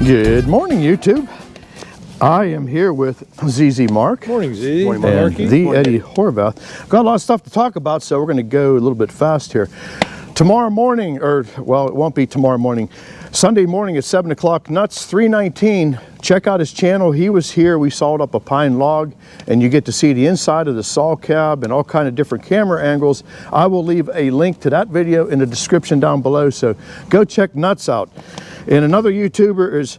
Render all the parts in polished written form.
Good morning, YouTube. I am here with ZZ Mark. Morning, Z. Morning, and the Eddie Horvath. Got a lot of stuff to talk about, so we're going to go a little bit fast here. Tomorrow morning, or well, it won't be tomorrow morning. Sunday morning at 7 o'clock, Nuts 319. Check out his channel. He was here. We sawed up a pine log, and you get to see the inside of the saw cab and all kind of different camera angles. I will leave a link to that video in the description down below, so go check Nuts out. And another YouTuber is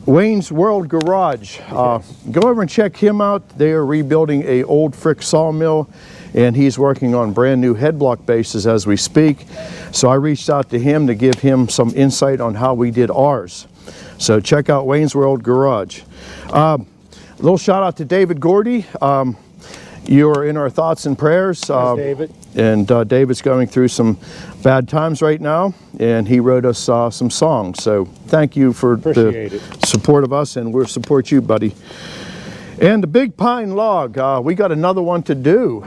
Wayne's World Garage. Go over and check him out. They are rebuilding a old Frick sawmill, and he's working on brand new head block bases as we speak. So I reached out to him to give him some insight on how we did ours. So check out Wayne's World Garage. A little shout out to David Gordy. You're in our thoughts and prayers. David. And David's going through some bad times right now, and he wrote us some songs. So thank you for the support of us, and we'll support you, buddy. And the big pine log, we got another one to do.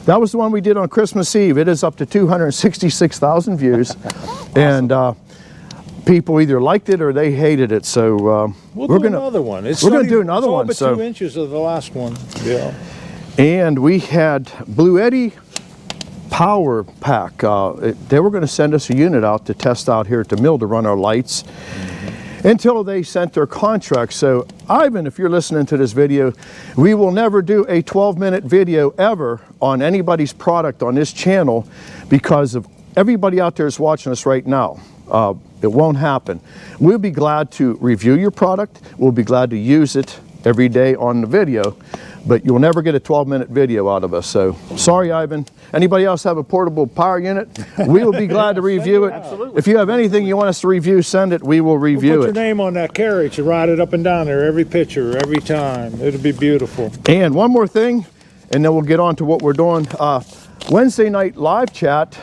That was the one we did on Christmas Eve. It is up to 266,000 views. And people either liked it or they hated it. So we're going to do another one. We're going to do another one. It's all but 2 inches of the last one. Yeah. And we had Blue Eddie Power Pack. They were going to send us a unit out to test out here at the mill to run our lights until they sent their contract. So Ivan, if you're listening to this video, we will never do a 12-minute video ever on anybody's product on this channel because of everybody out there is watching us right now. It won't happen. We'll be glad to review your product. We'll be glad to use it every day on the video, but you'll never get a 12-minute video out of us. So sorry, Ivan. Anybody else have a portable power unit? We will be glad to review it. Absolutely. If you have anything you want us to review, send it. We will review Put your name on that carriage and ride it up and down there every picture, every time. It'll be beautiful. And one more thing, and then we'll get on to what we're doing. Wednesday night live chat.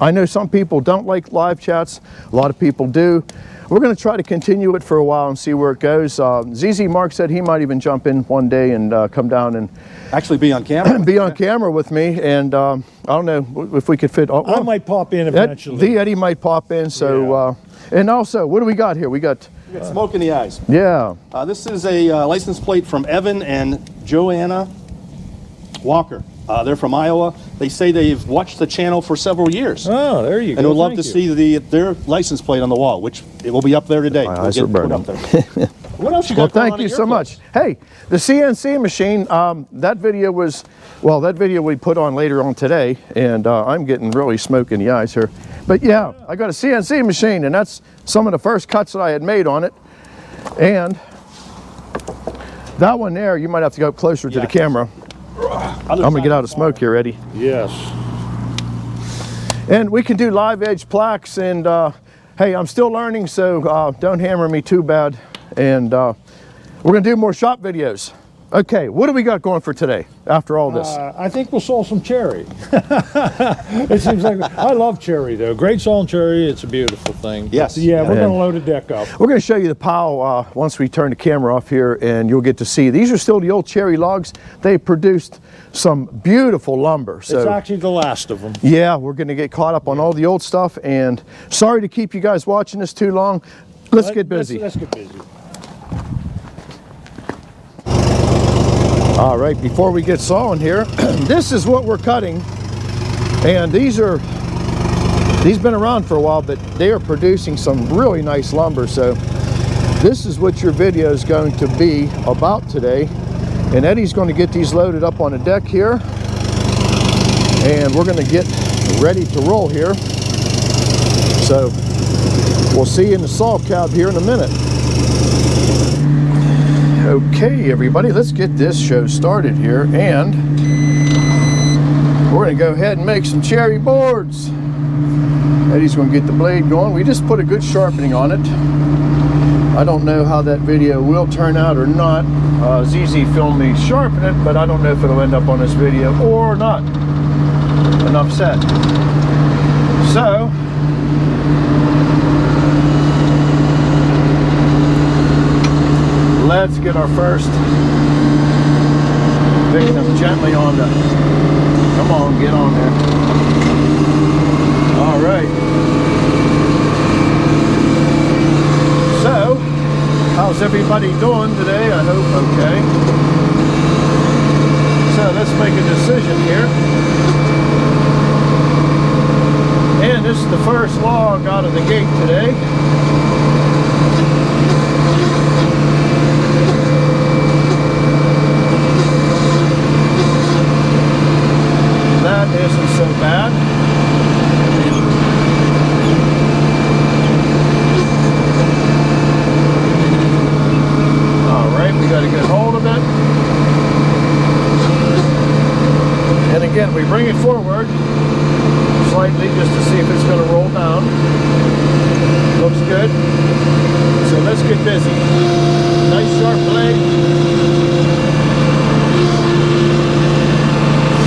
I know some people don't like live chats. A lot of people do. We're going to try to continue it for a while and see where it goes. ZZ Mark said he might even jump in one day and come down and actually be on camera. Be on camera with me. And I don't know if we could fit. I might pop in eventually. The Eddie might pop in. So, and also, what do we got here? We got smoke in the eyes. Yeah. This is a license plate from Evan and Joanna Walker. They're from Iowa. They say they've watched the channel for several years. Oh, there you go. And would love to see their license plate on the wall, which it will be up there today. My eyes are burning. Up there. What else you got? Well, thank you so much. Hey, the CNC machine, that video was, well, that video we put on later on today, and I'm getting really smoke in the eyes here. But yeah, I got a CNC machine, and that's some of the first cuts that I had made on it. And that one there, you might have to go up closer to the camera. I'm going to get out of smoke here, Eddie. Yes. And we can do live edge plaques, and hey, I'm still learning, so don't hammer me too bad. And we're going to do more shop videos. Okay, what do we got going for today after all this? I think we'll saw some cherry. It seems like, I love cherry though. Great sawn cherry, it's a beautiful thing. Yes. Yeah, we're going to load a deck up. We're going to show you the pile once we turn the camera off here, and you'll get to see. These are still the old cherry logs. They produced some beautiful lumber. So, it's actually the last of them. Yeah, we're going to get caught up on all the old stuff, and sorry to keep you guys watching this too long. Let's get busy. Let's get busy. All right, before we get sawing here, this is what we're cutting, and these been around for a while, but they are producing some really nice lumber. So this is what your video is going to be about today, and Eddie's going to get these loaded up on the deck here, and we're going to get ready to roll here. So we'll see you in the saw cab here in a minute. Okay, everybody, let's get this show started here, and we're going to go ahead and make some cherry boards. Eddie's going to get the blade going. We just put a good sharpening on it. I don't know how that video will turn out or not. ZZ filmed me sharpen it, but I don't know if it'll end up on this video or not. Enough said. So let's get our first victim gently on the, come on, get on there. All right. So everybody doing today? I hope okay. So let's make a decision here. And this is the first log out of the gate today. That isn't so bad. Alright, we got a good hold of it. And again, we bring it forward slightly just to see if it's going to roll down. Looks good. So let's get busy. Nice sharp blade.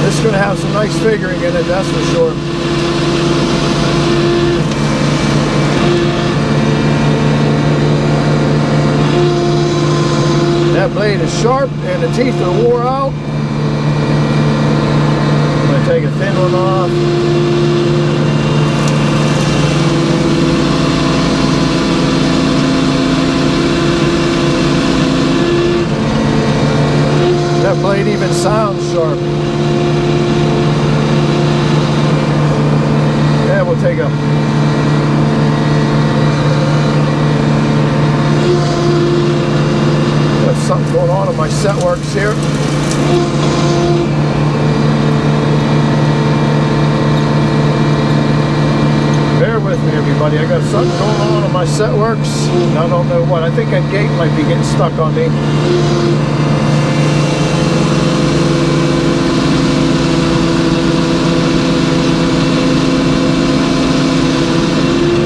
This is going to have some nice figuring in it, that's for sure. That blade is sharp and the teeth are wore out. I'm going to take a thin one off. That blade even sounds sharp. Yeah, we'll take a got something going on in my setworks here. Bear with me, everybody. I got something going on in my setworks. I don't know what. I think that gate might be getting stuck on me.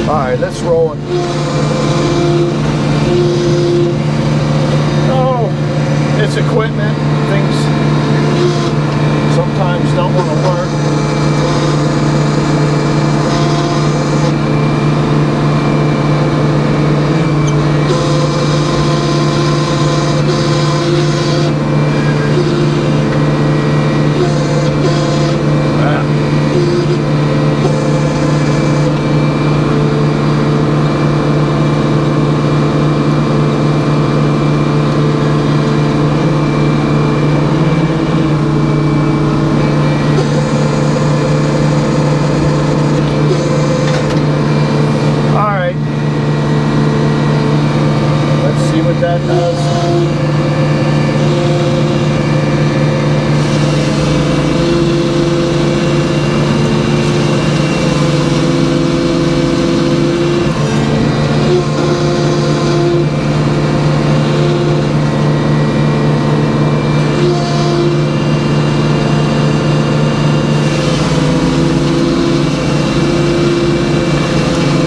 Alright, let's roll it. Oh, it's equipment. Things sometimes don't want to work. That does.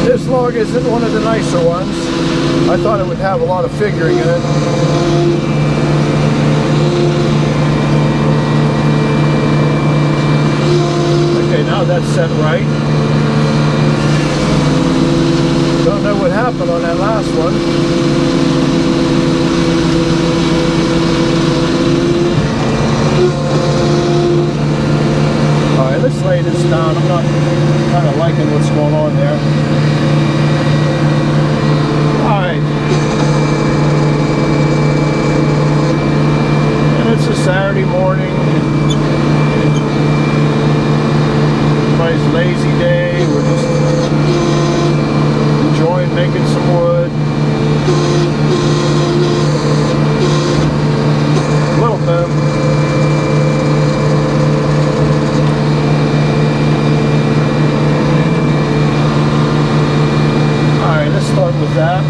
This log isn't one of the nicer ones. I thought it would have a lot of figuring in it. Okay, now that's set right. Don't know what happened on that last one. Alright, let's lay this down. I'm not kind of liking what's going on there. Alright. And it's a Saturday morning. Nice lazy day. We're just enjoying making some wood. A little bit. Alright, let's start with that.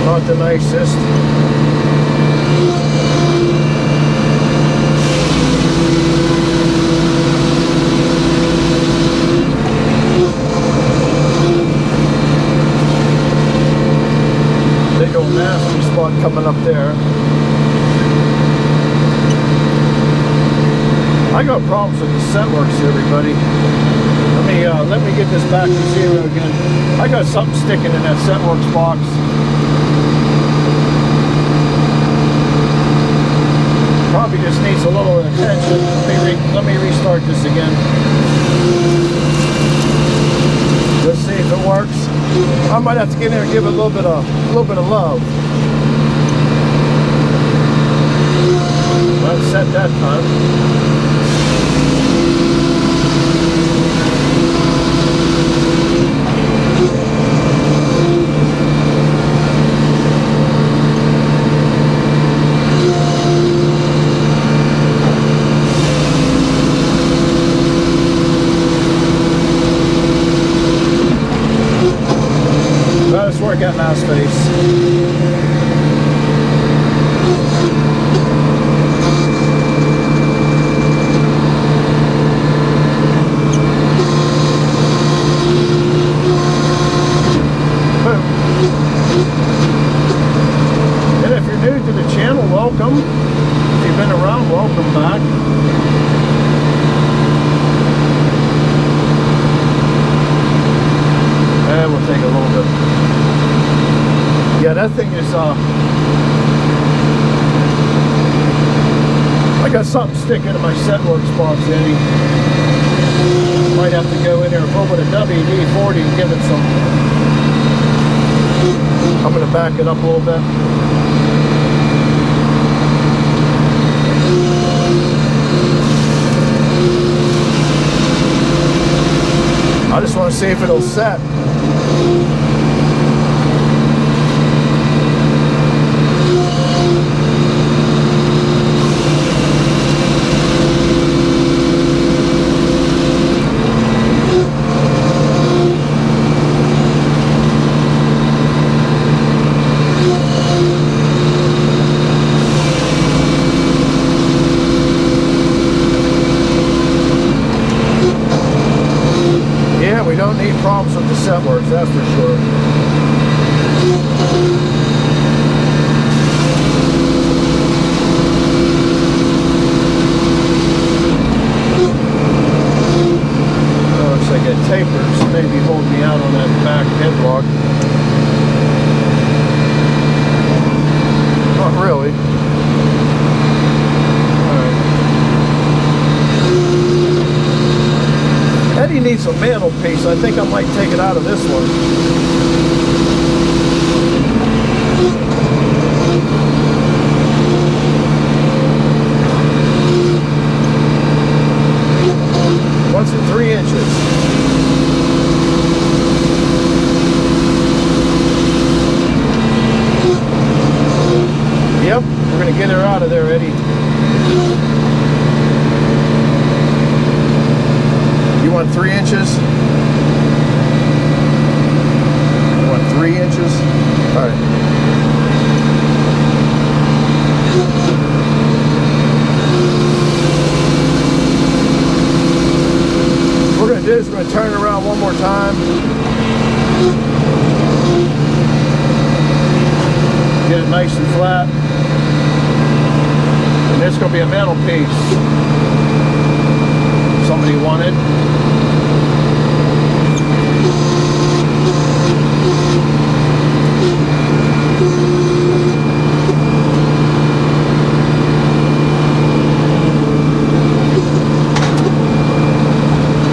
Not the nicest. Big old nasty spot coming up there. I got problems with the setworks here, everybody. Let me get this back to zero again. I got something sticking in that setworks box. maybe just needs a little attention. Let me restart this again. Let's see if it works. I might have to get in there and give it a little bit of love. Well, it's set that time. Let's work at last face. Boom. And if you're new to the channel, welcome. If you've been around, welcome back. And we'll take a little bit. Yeah, that thing is, I got something sticking in my setworks box, Eddie. Might have to go in there and open a WD-40 and give it some. I'm going to back it up a little bit. I just want to see if it'll set. Yeah, we don't need problems with the setworks, that's for sure. Oh, looks like it tapers, so maybe hold me out on that back headlock. Not really. Eddie needs a mantelpiece. I think I might take it out of this one. What's it, 3 inches? Yep, we're going to get her out of there, Eddie. You want 3 inches? You want 3 inches? All right. What we're going to do is we're going to turn it around one more time. Get it nice and flat. And it's going to be a mantelpiece. Somebody wanted.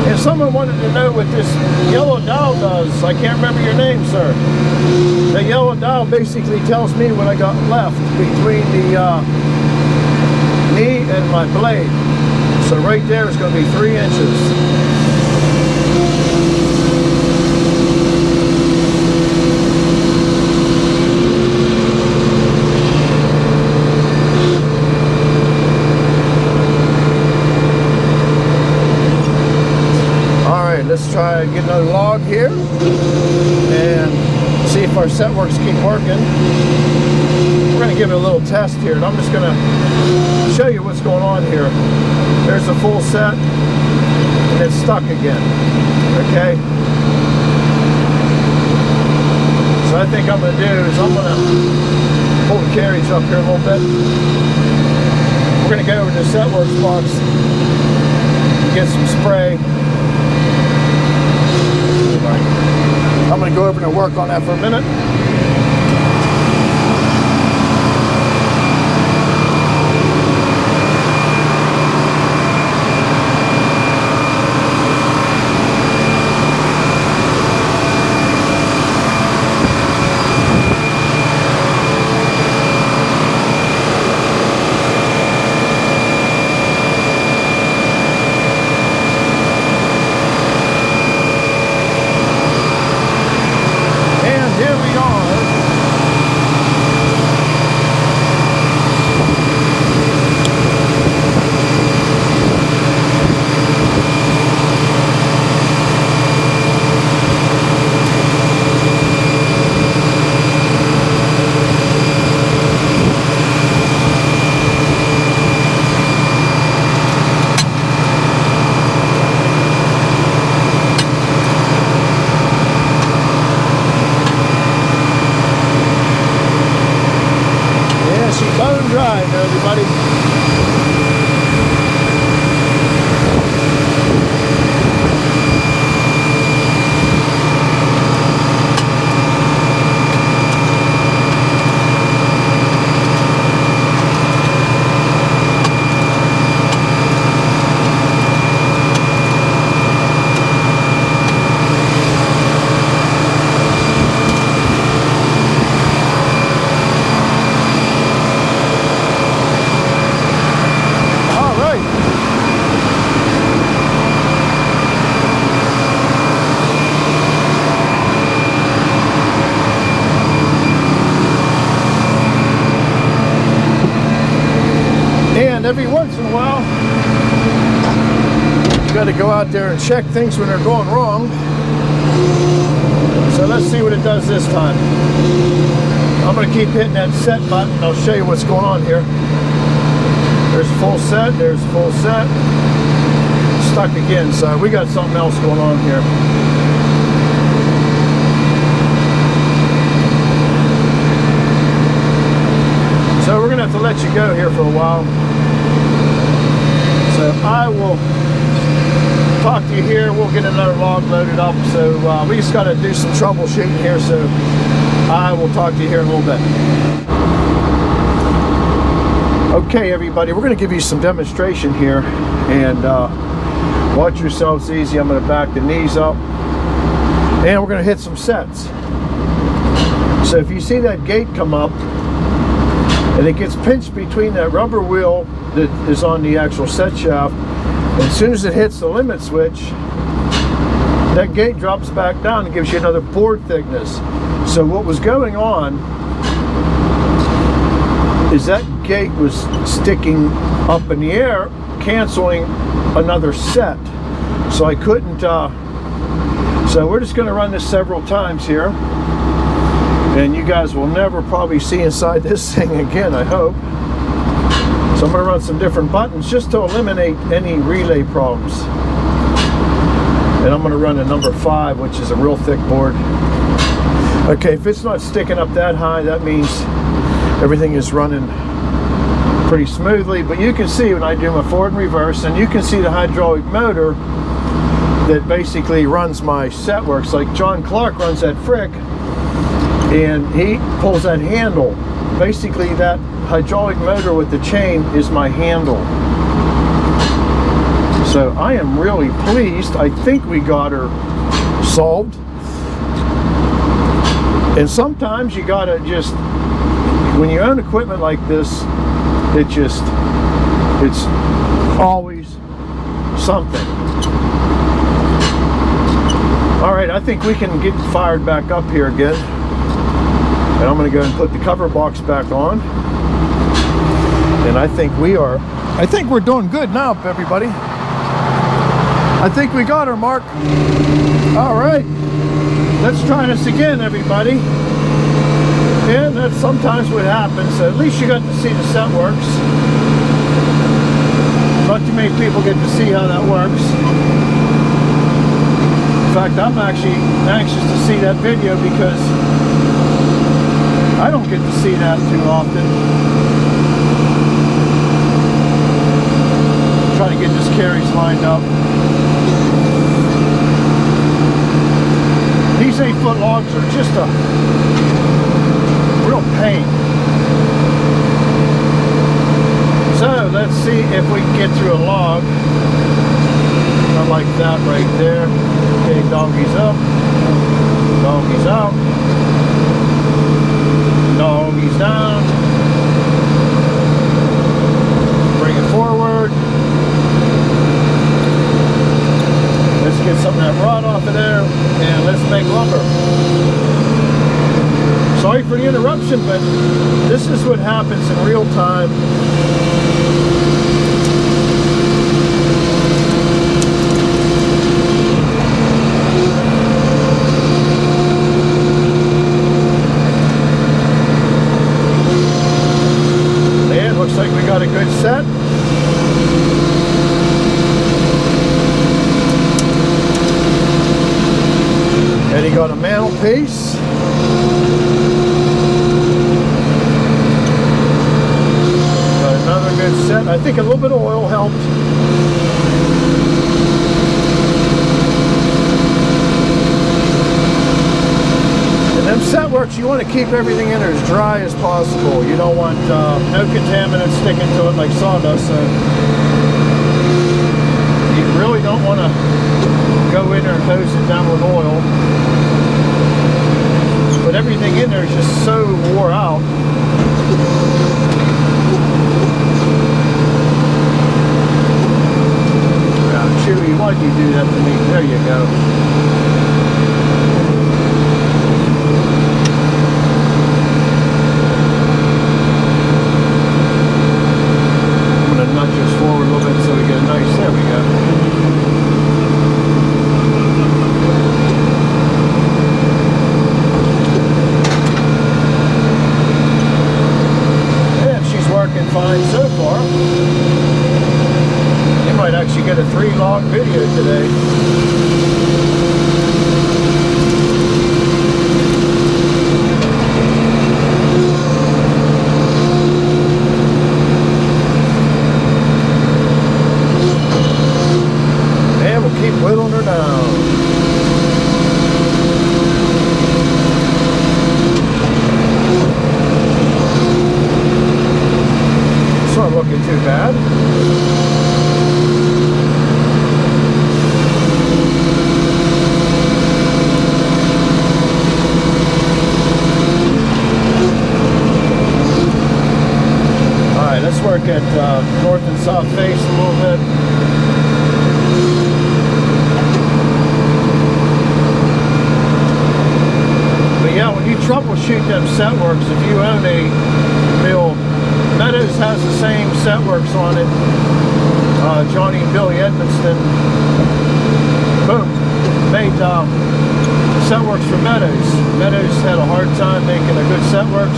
And someone wanted to know what this yellow dial does. I can't remember your name, sir. The yellow dial basically tells me what I got left between the knee and my blade. So right there is going to be 3 inches. Let's try and get another log here and see if our setworks keep working. We're going to give it a little test here, and I'm just going to show you what's going on here. There's the full set, and it's stuck again. Okay? So I think I'm going to do is I'm going to pull the carriage up here a little bit. We're going to go over to the setworks box and get some spray. I'm going to go over and work on that for a minute. got to go out there and check things when they're going wrong. So let's see what it does this time. I'm going to keep hitting that set button. I'll show you what's going on here. There's full set, there's full set. Stuck again, so we got something else going on here. So we're going to have to let you go here for a while. So I will talk to you here. We'll get another log loaded up. So we just got to do some troubleshooting here. So I will talk to you here in a little bit. Okay, everybody, we're going to give you some demonstration here, and watch yourselves easy. I'm going to back the knees up, and we're going to hit some sets. So if you see that gate come up, and it gets pinched between that rubber wheel that is on the actual set shaft, and as soon as it hits the limit switch, that gate drops back down and gives you another board thickness. So what was going on is that gate was sticking up in the air, canceling another set. So I couldn't, so we're just going to run this several times here. And you guys will never probably see inside this thing again, I hope. So I'm going to run some different buttons just to eliminate any relay problems. And I'm going to run a number 5, which is a real thick board. Okay, if it's not sticking up that high, that means everything is running pretty smoothly. But you can see when I do my forward and reverse, and you can see the hydraulic motor that basically runs my setworks. Like John Clark runs that Frick, and he pulls that handle. Basically that hydraulic motor with the chain is my handle. So I am really pleased. I think we got her solved. And sometimes you gotta just, when you own equipment like this, it's always something. All right, I think we can get fired back up here again. And I'm going to go and put the cover box back on. And I think we're doing good now, everybody. I think we got her, Mark. All right, let's try this again, everybody. And that's sometimes what happens. So at least you got to see the set works. Not too many people get to see how that works. In fact, I'm actually anxious to see that video because I don't get to see that too often. Trying to get this carries lined up. These 8-foot logs are just a real pain. So let's see if we can get through a log. I like that right there. Okay, doggies up, doggies out, doggies down. Bring it forward. Let's get some of that rod off of there, and let's make lumber. Sorry for the interruption, but this is what happens in real time. And looks like we got a good set. And he got a mantelpiece. Got another good set. I think a little bit of oil helped. And them set works, you want to keep everything in there as dry as possible. You don't want no contaminants sticking to it like sawdust. So you really don't want to go in there and hose it down with oil. But everything in there is just so wore out. Yeah, Chewy, why'd you do that to me? There you go. I'm going to nudge this forward a little bit so we get a nice, there we go. long video today. And we'll keep whittling her down. It's not looking too bad. Alright, let's work at north and south face a little bit. But yeah, when you troubleshoot them setworks, if you own a mill, Meadows has the same setworks on it. Johnny and Billy Edmonston, boom, made setworks for Meadows. Meadows had a hard time making a good setworks,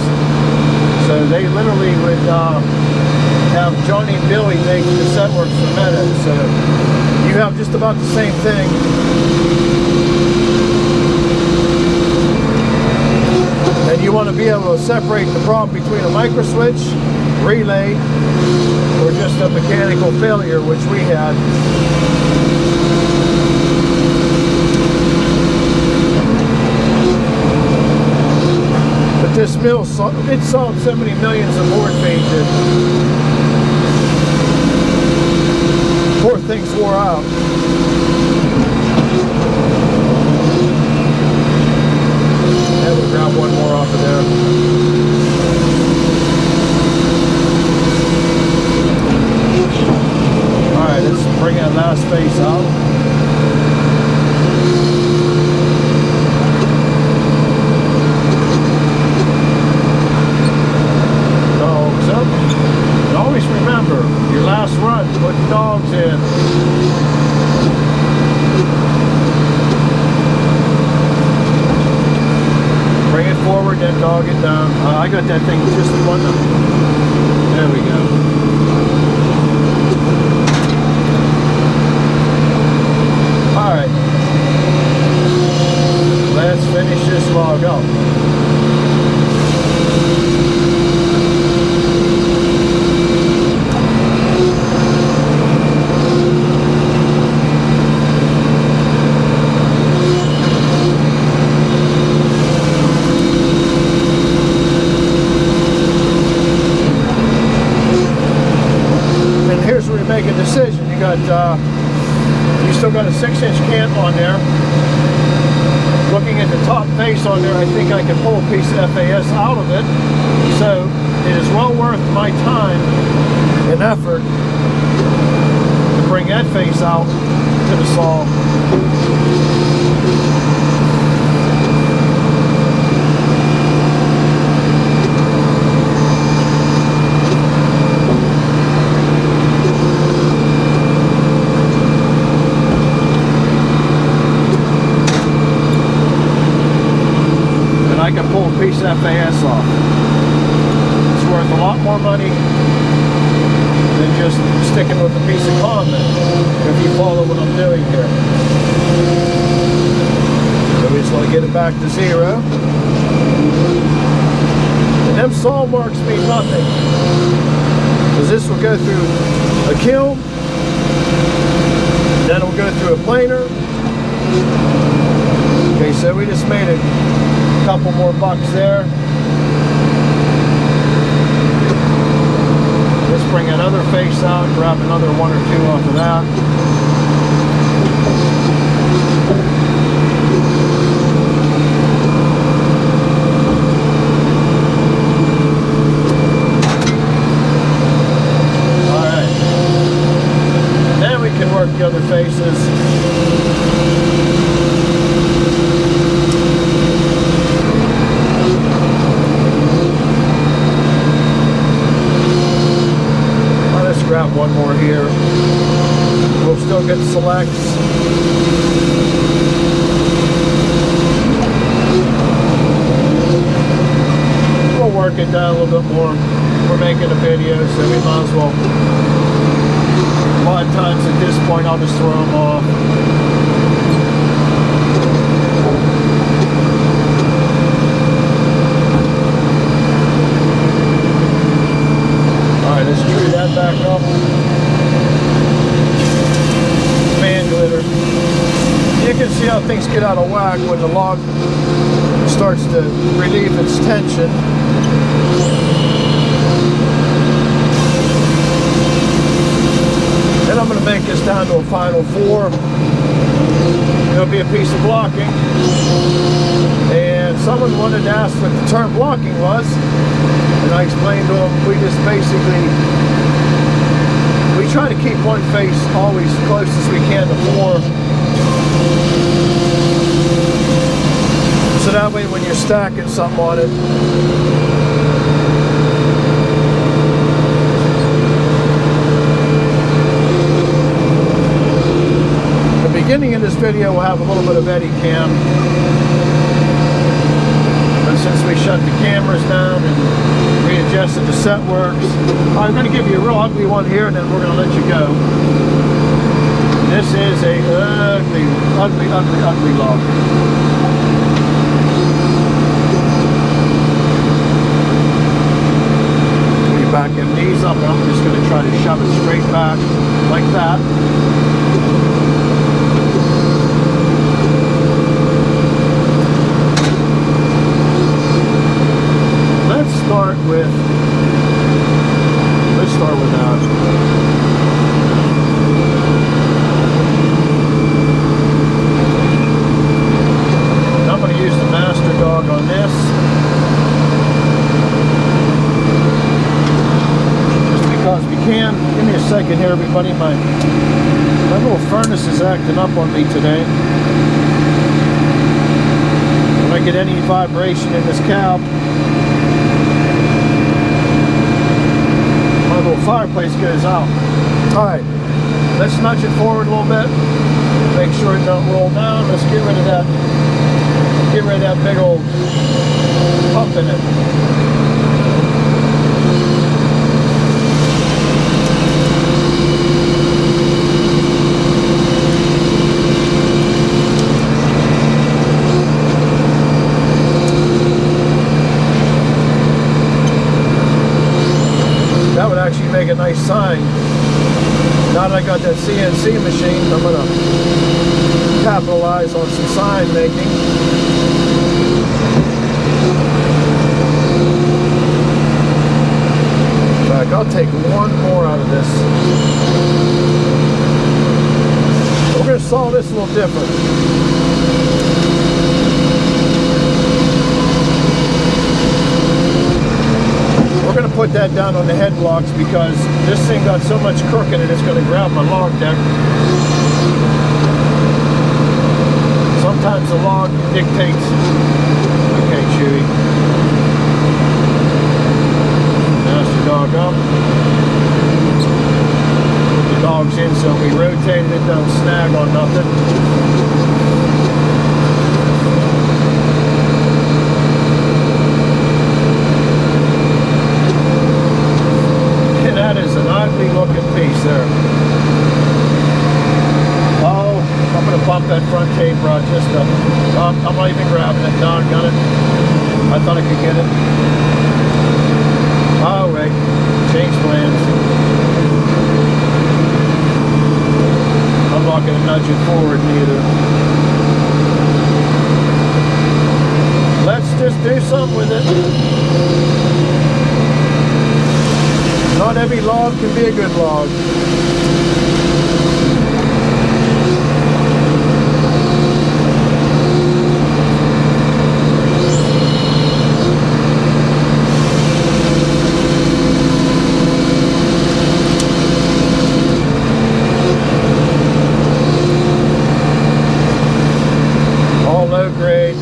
so they literally would have Johnny and Billy make the setworks for Meadows. So you have just about the same thing. And you want to be able to separate the problem between a micro switch, relay, or just a mechanical failure, which we had. But this mill, it solved so many millions of board feet that poor things wore out. And we'll grab one more off of there. Alright, let's bring that last face out. Dogs up. And always remember, your last run, put the dogs in. Bring it forward, then dog it down. I got that thing just one. There we go. Alright, let's finish this log up. And here's where you make a decision. You got you still got a 6-inch cant on there. Looking at the top face on there, I think I can pull a piece of FAS out of it. So it is well worth my time and effort to bring that face out to the saw. I can pull a piece of FAS off. It's worth a lot more money than just sticking with a piece of condom, if you follow what I'm doing here. So we just want to get it back to 0. And them saw marks mean nothing, because this will go through a kiln, then it will go through a planer. Okay, so we just made it. Couple more bucks there. Let's bring another face out, grab another 1 or 2 off of that. Alright. Then we can work the other faces. Grab one more here. We'll still get selects. We'll work it down a little bit more. We're making a video, so we might as well lot of times at this point I'll just throw them off. Alright, let's tree that back up. Man glitter. You can see how things get out of whack when the log starts to relieve its tension. Then I'm going to make this down to a final 4. It'll be a piece of blocking. And someone wanted to ask what the term blocking was. And I explained to them, we just basically, we try to keep one face always close as we can to 4. So that way when you're stacking something on it, the beginning of this video will have a little bit of eddy cam. But since we shut the cameras down and readjusted the setworks, I'm going to give you a real ugly one here and then we're going to let you go. This is a ugly log. Back your knees up, and I'm just going to try to shove it straight back like that. Let's start with that. I'm going to use the master dog on this. Because we can. Give me a second here, everybody. My little furnace is acting up on me today. When I get any vibration in this cab, my little fireplace goes out. Alright, let's nudge it forward a little bit. Make sure it don't roll down. Let's get rid of that. Get rid of that big old pump in it. That would actually make a nice sign. Now that I got that CNC machine, I'm going to capitalize on some sign making. In fact, I'll take one more out of this. We're going to solve this a little different. We're going to put that down on the head blocks because this thing got so much crook in it, it's going to grab my log deck. Sometimes the log dictates. Okay, Chewy. Master dog up. Put the dogs in so we rotate it, don't snag on nothing. That is an ugly looking piece there. Oh, I'm going to bump that front tape rod just up. I'm not even grabbing it. Doggone it. I thought I could get it. Oh, wait. Change plans. I'm not going to nudge it forward neither. Let's just do something with it. Not every log can be a good log. All low grade.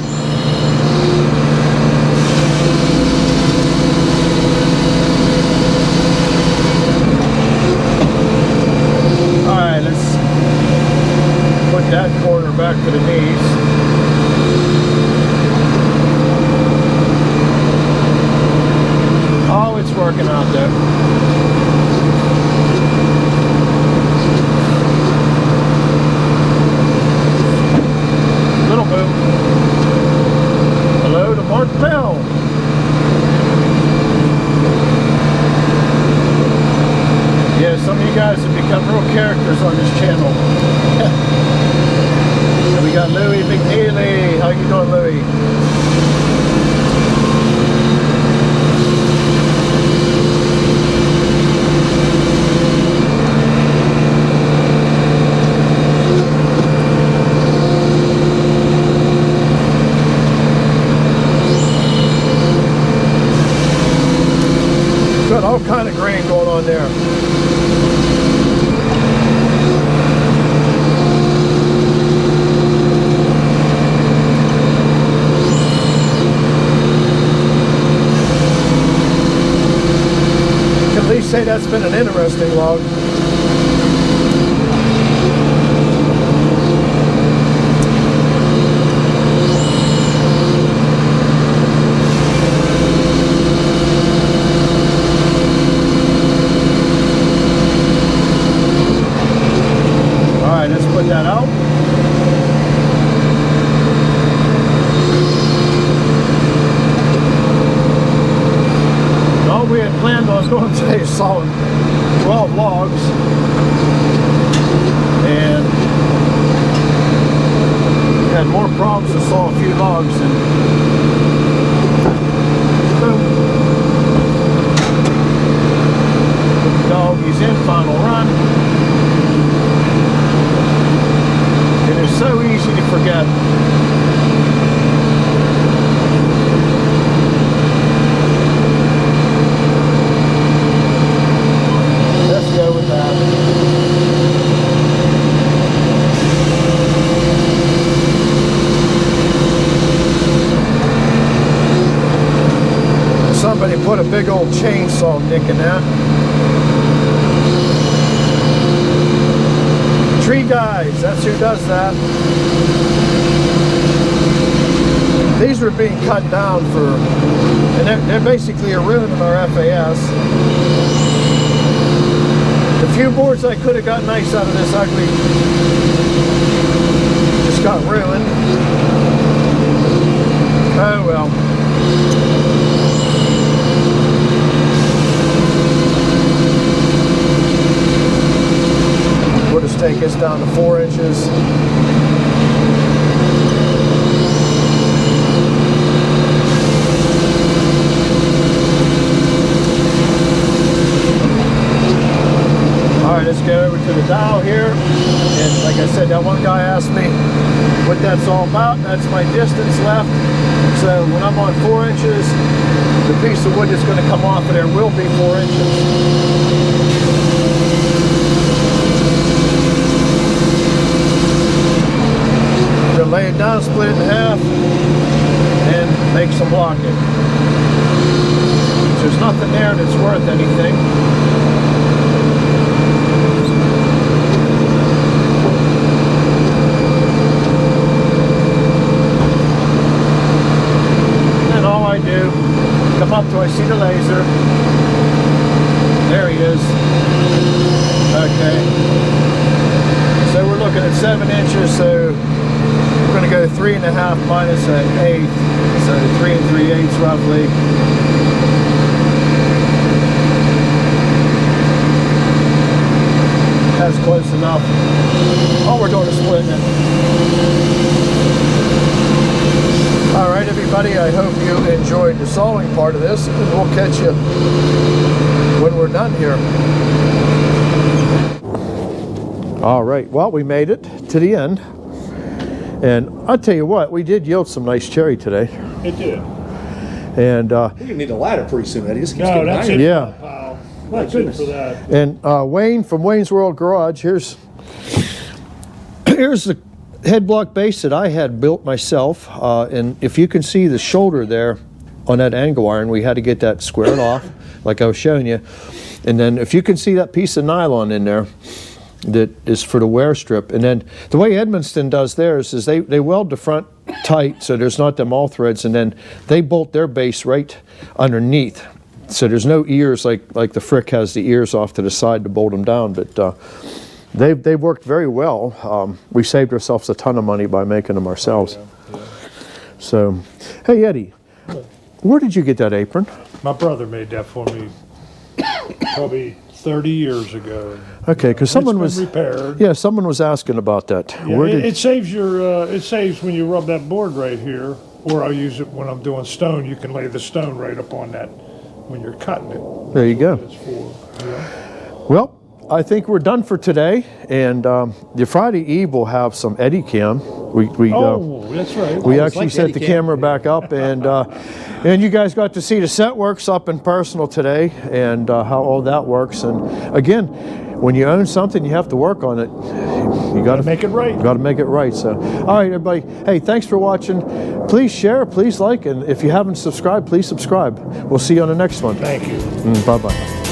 That corner back to the knees. Oh, it's working out there. You guys have become real characters on this channel. And we got Louie McNeely. How you doing, Louie? Got all kind of grain going on there. Can at least say that's been an interesting log. Let's put that out. All we had planned on going today is sawing 12 logs, and had more problems to saw a few logs, and dog, he's in final run. It's so easy to forget. Let's go with that. Somebody put a big old chainsaw nick in that. Tree guys, that's who does that. These were being cut down for, and they're basically a ruin in our FAS. The few boards I could have got nice out of this ugly just got ruined. Oh well. We'll just take this down to 4 inches. Alright, let's get over to the dial here. And like I said, that one guy asked me what that's all about. That's my distance left. So when I'm on 4 inches, the piece of wood that's going to come off of there will be 4 inches. Lay it down, split it in half, and make some blocking. There's nothing there that's worth anything. And all I do, come up till I see the laser. There he is. Okay. So we're looking at 7 inches, so we're going to go 3.5 minus an eighth, so 3 3/8 roughly. That's close enough. All we're doing is splitting it. All right, everybody, I hope you enjoyed the sawing part of this, and we'll catch you when we're done here. All right, well, we made it to the end. And I'll tell you what, we did yield some nice cherry today. It did. And We're gonna need a ladder pretty soon, Eddie. This keeps No, getting that's higher. it. yeah. Wow. That's it for that. And Wayne from Wayne's World Garage, here's the head block base that I had built myself. And if you can see the shoulder there on that angle iron, we had to get that squared off, like I was showing you. And then if you can see that piece of nylon in there, that is for the wear strip. And then the way Edmundston does theirs is they weld the front tight so there's not them all threads, and then they bolt their base right underneath. So there's no ears like the Frick has the ears off to the side to bolt them down. But they've worked very well. We saved ourselves a ton of money by making them ourselves. Yeah. So, hey Eddie, where did you get that apron? My brother made that for me probably 30 years ago. Okay, because someone It's was, been repaired. yeah, someone was asking about that. Yeah, Where it, did, it saves your. It saves when you rub that board right here, or I use it when I'm doing stone. You can lay the stone right up on that when you're cutting it. there you go. It's for. Yeah. Well, I think we're done for today, and the Friday Eve will have some Eddie Cam. Oh, that's right. We Always actually like set Eddie the Cam. camera back up, and you guys got to see the setworks up in personal today, and how all that works. And again, when you own something, you have to work on it. You got to make it right. Got to make it right. So, all right, everybody. Hey, thanks for watching. Please share, please like, and if you haven't subscribed, please subscribe. We'll see you on the next one. Thank you. Bye bye.